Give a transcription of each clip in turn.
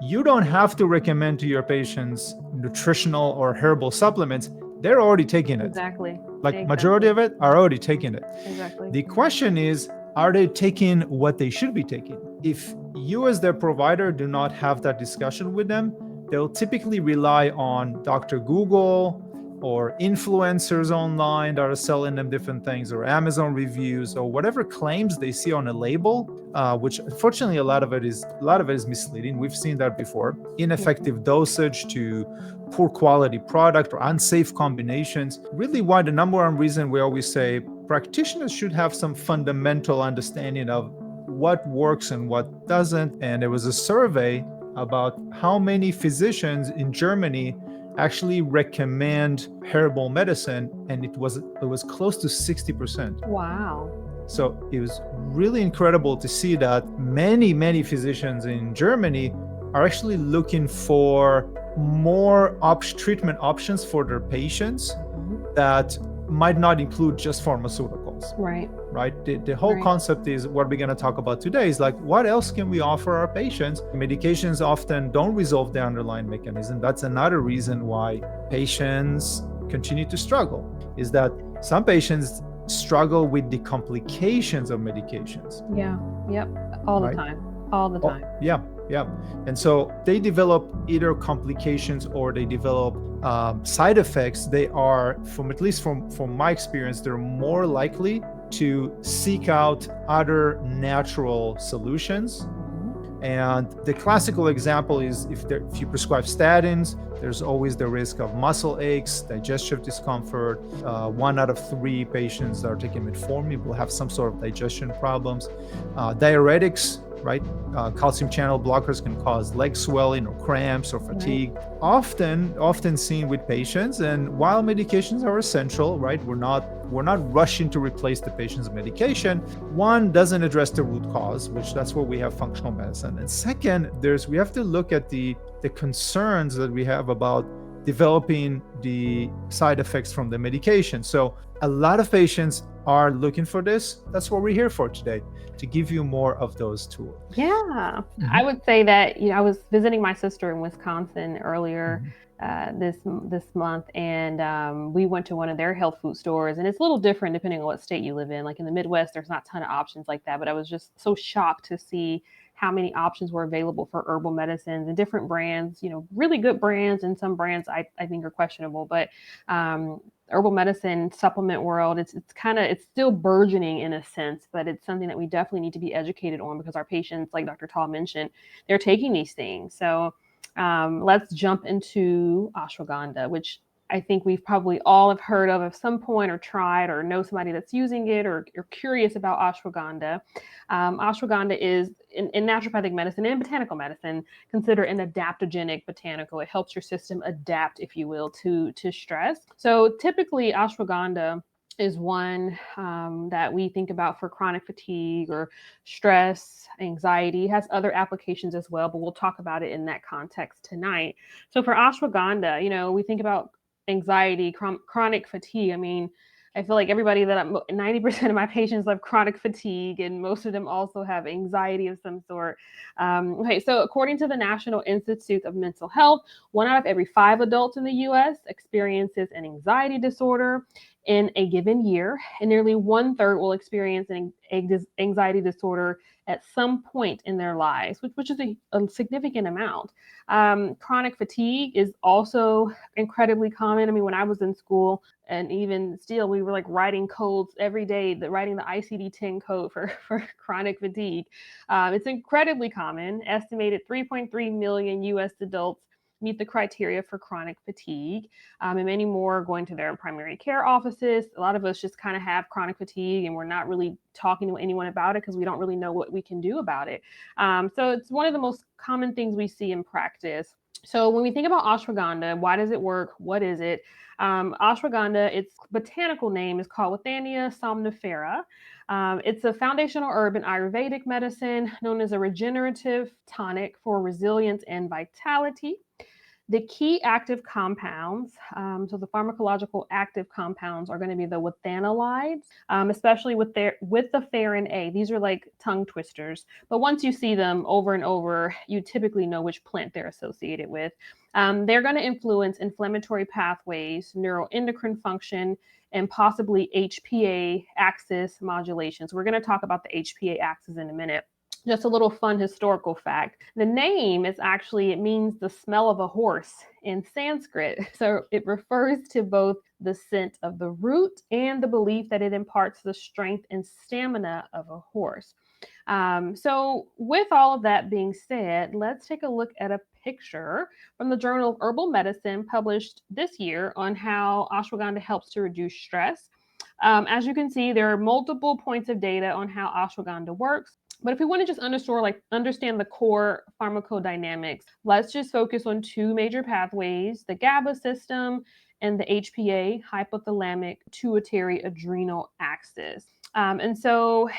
you don't have to recommend to your patients nutritional or herbal supplements. They're already taking it. Exactly. Like majority of it are already taking it. Exactly. The question is, are they taking what they should be taking? If you as their provider do not have that discussion with them, they'll typically rely on Dr. Google or influencers online that are selling them different things, or Amazon reviews, or whatever claims they see on a label, which unfortunately a lot of it is misleading. We've seen that before. Ineffective dosage to poor quality product or unsafe combinations. Really, why the number one reason we always say practitioners should have some fundamental understanding of what works and what doesn't. And there was a survey about how many physicians in Germany actually recommend herbal medicine, and it was close to 60%. Wow. So it was really incredible to see that many physicians in Germany are actually looking for more treatment options for their patients that might not include just pharmaceuticals. Right. The whole concept is what we're going to talk about today is like, what else can we offer our patients? Medications often don't resolve the underlying mechanism. That's another reason why patients continue to struggle, is that some patients struggle with the complications of medications. Yeah. Yep. All the time. All the time. Yeah. And so they develop either complications or they develop side effects. They are, at least from my experience, they're more likely to seek out other natural solutions. And the classical example is if you prescribe statins, there's always the risk of muscle aches, digestive discomfort. 1 out of 3 patients that are taking metformin will have some sort of digestion problems. Diuretics, right? Calcium channel blockers can cause leg swelling or cramps or fatigue. Often seen with patients. And while medications are essential, right? We're not rushing to replace the patient's medication. One, doesn't address the root cause, which that's where we have functional medicine. And second, we have to look at the concerns that we have about developing the side effects from the medication. So a lot of patients are looking for this. That's what we're here for today, to give you more of those tools. Yeah. I would say that, I was visiting my sister in Wisconsin earlier this month, and we went to one of their health food stores, and it's a little different depending on what state you live in. Like in the Midwest, there's not a ton of options like that, but I was just so shocked to see how many options were available for herbal medicines and different brands, really good brands, and some brands I think are questionable, but herbal medicine supplement world, it's still burgeoning in a sense, but it's something that we definitely need to be educated on, because our patients, like Dr. Tall mentioned, they're taking these things. So let's jump into ashwagandha, which I think we've probably all have heard of at some point, or tried, or know somebody that's using it, or you're curious about ashwagandha. Ashwagandha is, in naturopathic medicine and botanical medicine, considered an adaptogenic botanical. It helps your system adapt, if you will, to stress. So typically ashwagandha is one that we think about for chronic fatigue or stress, anxiety. It has other applications as well, but we'll talk about it in that context tonight. So for ashwagandha, we think about anxiety, chronic fatigue. I mean, I feel like 90% of my patients have chronic fatigue, and most of them also have anxiety of some sort. Okay, so according to the National Institute of Mental Health, 1 out of every 5 adults in the U.S. experiences an anxiety disorder in a given year, and nearly 1/3 will experience an anxiety disorder at some point in their lives, which is a significant amount. Chronic fatigue is also incredibly common. I mean, when I was in school, and even still, we were like writing codes every day, writing the ICD-10 code for chronic fatigue. It's incredibly common. Estimated 3.3 million U.S. adults meet the criteria for chronic fatigue, and many more are going to their primary care offices. A lot of us just kind of have chronic fatigue, and we're not really talking to anyone about it because we don't really know what we can do about it. So it's one of the most common things we see in practice. So when we think about ashwagandha, why does it work? What is it? Ashwagandha, its botanical name is called Withania somnifera. It's a foundational herb in Ayurvedic medicine, known as a regenerative tonic for resilience and vitality. The key active compounds, so the pharmacological active compounds are going to be the withanolides, especially with the pherin A. These are like tongue twisters, but once you see them over and over, you typically know which plant they're associated with. They're going to influence inflammatory pathways, neuroendocrine function, and possibly HPA-axis modulation. So we're going to talk about the HPA-axis in a minute. Just a little fun historical fact. The name is actually, it means the smell of a horse in Sanskrit. So it refers to both the scent of the root and the belief that it imparts the strength and stamina of a horse. So with all of that being said, let's take a look at a picture from the Journal of Herbal Medicine published this year on how ashwagandha helps to reduce stress. As you can see, there are multiple points of data on how ashwagandha works. But if we want to just understand the core pharmacodynamics, let's just focus on two major pathways, the GABA system and the HPA, hypothalamic pituitary adrenal axis. And so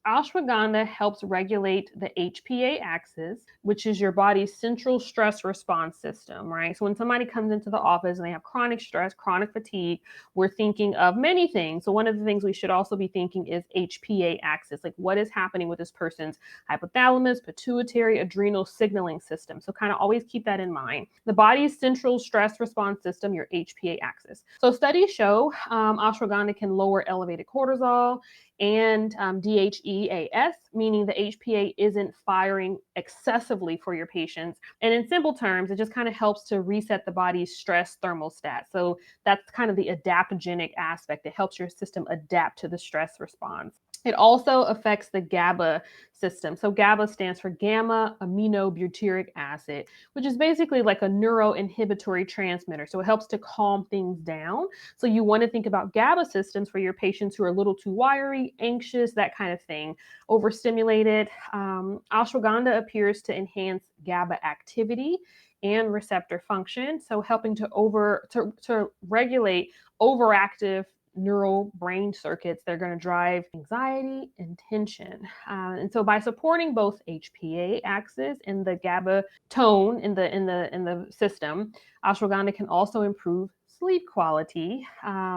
ashwagandha helps regulate the HPA-axis, which is your body's central stress response system, right? So when somebody comes into the office and they have chronic stress, chronic fatigue, we're thinking of many things. So one of the things we should also be thinking is HPA-axis, like what is happening with this person's hypothalamus, pituitary, adrenal signaling system. So kind of always keep that in mind. The body's central stress response system, your HPA-axis. So studies show ashwagandha can lower elevated cortisol and DHEAS, meaning the HPA isn't firing excessively for your patients. And in simple terms, it just kind of helps to reset the body's stress thermostat. So that's kind of the adaptogenic aspect. It helps your system adapt to the stress response. It also affects the GABA system. So GABA stands for gamma aminobutyric acid, which is basically like a neuroinhibitory transmitter. So it helps to calm things down. So you want to think about GABA systems for your patients who are a little too wiry, anxious, that kind of thing, overstimulated. Ashwagandha appears to enhance GABA activity and receptor function, so helping to regulate overactive neural brain circuits. They're going to drive anxiety and tension. And so by supporting both HPA axis and the GABA tone in the system, ashwagandha can also improve sleep quality,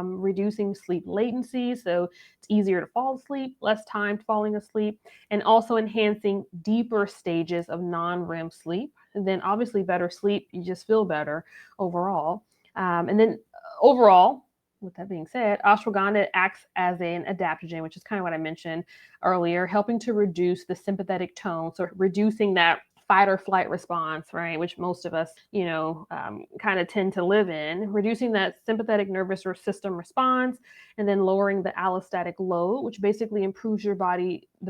reducing sleep latency, so it's easier to fall asleep, less time falling asleep, and also enhancing deeper stages of non-REM sleep. And then obviously better sleep, you just feel better overall. And then overall, with that being said, ashwagandha acts as an adaptogen, which is kind of what I mentioned earlier, helping to reduce the sympathetic tone, so reducing that fight or flight response, right, which most of us, kind of tend to live in, reducing that sympathetic nervous system response, and then lowering the allostatic load, which basically improves the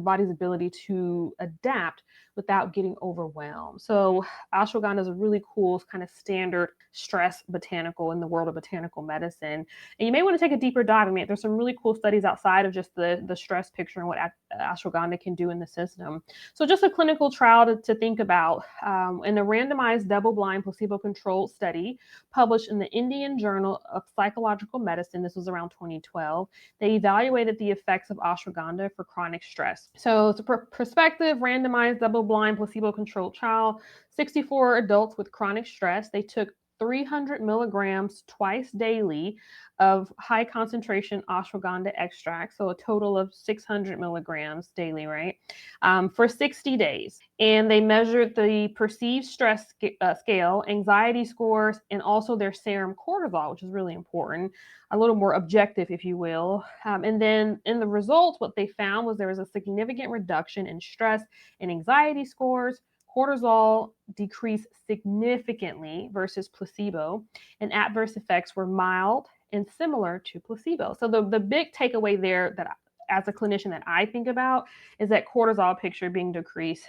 body's ability to adapt without getting overwhelmed. So ashwagandha is a really cool kind of standard stress botanical in the world of botanical medicine. And you may want to take a deeper dive. I mean, there's some really cool studies outside of just the stress picture and what ashwagandha can do in the system. So just a clinical trial to think about. In a randomized double-blind placebo-controlled study published in the Indian Journal of Psychological Medicine, this was around 2012, they evaluated the effects of ashwagandha for chronic stress. So it's a prospective randomized double-blind placebo-controlled trial, 64 adults with chronic stress. They took 300 milligrams twice daily of high concentration ashwagandha extract, so a total of 600 milligrams daily, right, for 60 days. And they measured the perceived stress scale, anxiety scores, and also their serum cortisol, which is really important, a little more objective, if you will. And then in the results, what they found was there was a significant reduction in stress and anxiety scores. Cortisol decreased significantly versus placebo, and adverse effects were mild and similar to placebo. So the big takeaway there that as a clinician that I think about is that cortisol picture being decreased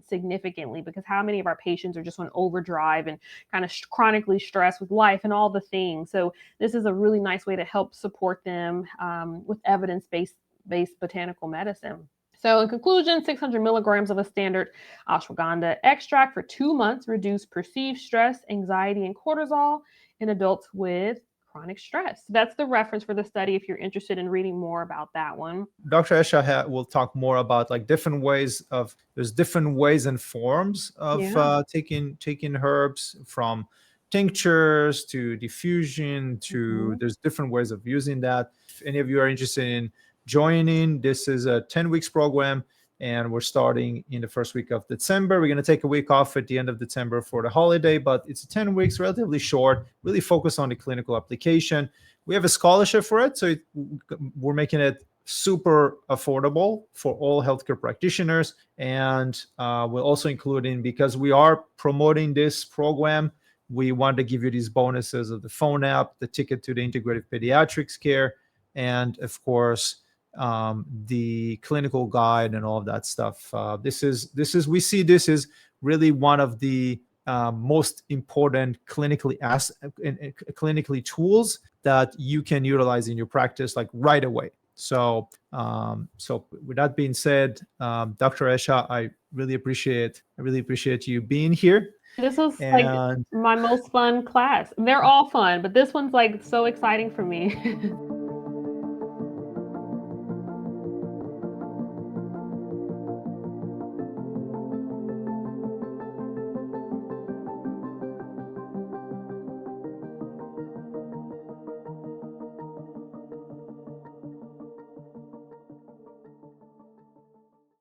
significantly, because how many of our patients are just on overdrive and kind of chronically stressed with life and all the things. So this is a really nice way to help support them with evidence-based botanical medicine. So in conclusion, 600 milligrams of a standard ashwagandha extract for 2 months reduced perceived stress, anxiety, and cortisol in adults with chronic stress. That's the reference for the study if you're interested in reading more about that one. Dr. Esha will talk more about like there's different ways and forms of taking herbs, from tinctures to diffusion to there's different ways of using that. If any of you are interested in joining, this is a 10 weeks program, and we're starting in the first week of December. We're going to take a week off at the end of December for the holiday, but it's 10 weeks, relatively short, really focus on the clinical application. We have a scholarship for it, so we're making it super affordable for all healthcare practitioners. And we'll also include in, because we are promoting this program, we want to give you these bonuses of the phone app, the ticket to the integrative pediatrics care, and of course, the clinical guide and all of that stuff. We see this as really one of the most important clinically tools that you can utilize in your practice like right away. So with that being said, Dr. Esha, I really appreciate you being here. This was like my most fun class. They're all fun, but this one's like so exciting for me.